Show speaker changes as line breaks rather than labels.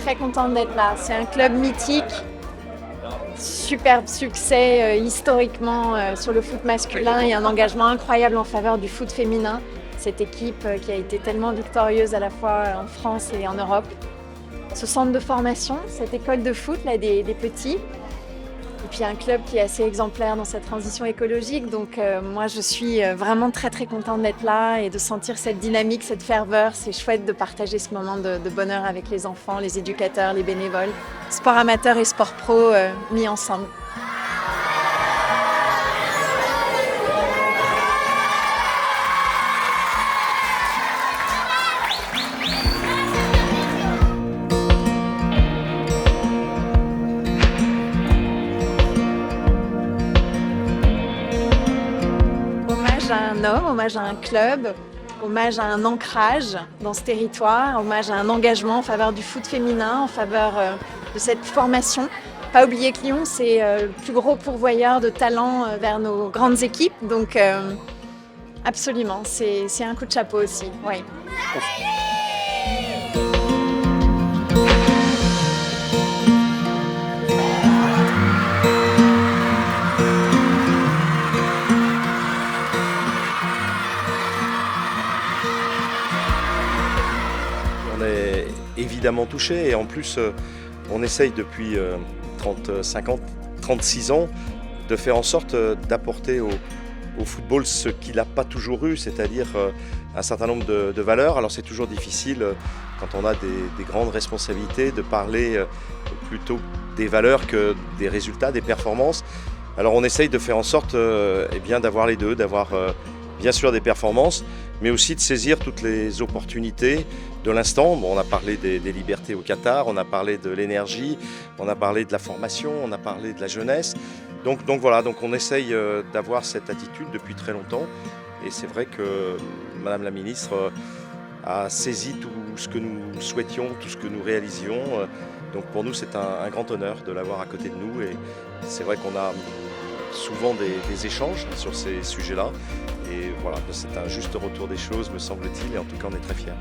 très contente d'être là. C'est un club mythique, superbe succès historiquement sur le foot masculin et un engagement incroyable en faveur du foot féminin. Cette équipe qui a été tellement victorieuse à la fois en France et en Europe. Ce centre de formation, cette école de foot là, des petits. Et puis un club qui est assez exemplaire dans sa transition écologique. Donc moi je suis vraiment très très contente d'être là et de sentir cette dynamique, cette ferveur. C'est chouette de partager ce moment de bonheur avec les enfants, les éducateurs, les bénévoles. Sport amateur et sport pro mis ensemble. Hommage à un homme, hommage à un club, hommage à un ancrage dans ce territoire, hommage à un engagement en faveur du foot féminin, en faveur de cette formation. Pas oublier que Lyon, c'est le plus gros pourvoyeur de talents vers nos grandes équipes, donc absolument, c'est un coup de chapeau aussi. Ouais.
On est évidemment touché et en plus on essaye depuis 36 ans de faire en sorte d'apporter au football ce qu'il n'a pas toujours eu, c'est-à-dire un certain nombre de valeurs. Alors c'est toujours difficile quand on a des grandes responsabilités de parler plutôt des valeurs que des résultats, des performances. Alors on essaye de faire en sorte d'avoir les deux, d'avoir bien sûr des performances, mais aussi de saisir toutes les opportunités de l'instant. Bon, on a parlé des libertés au Qatar, on a parlé de l'énergie, on a parlé de la formation, on a parlé de la jeunesse. Donc voilà, donc on essaye d'avoir cette attitude depuis très longtemps. Et c'est vrai que Madame la Ministre a saisi tout ce que nous souhaitions, tout ce que nous réalisions. Donc pour nous, c'est un grand honneur de l'avoir à côté de nous. Et c'est vrai qu'on a souvent des échanges sur ces sujets-là. Et voilà, c'est un juste retour des choses, me semble-t-il, et en tout cas, on est très fiers.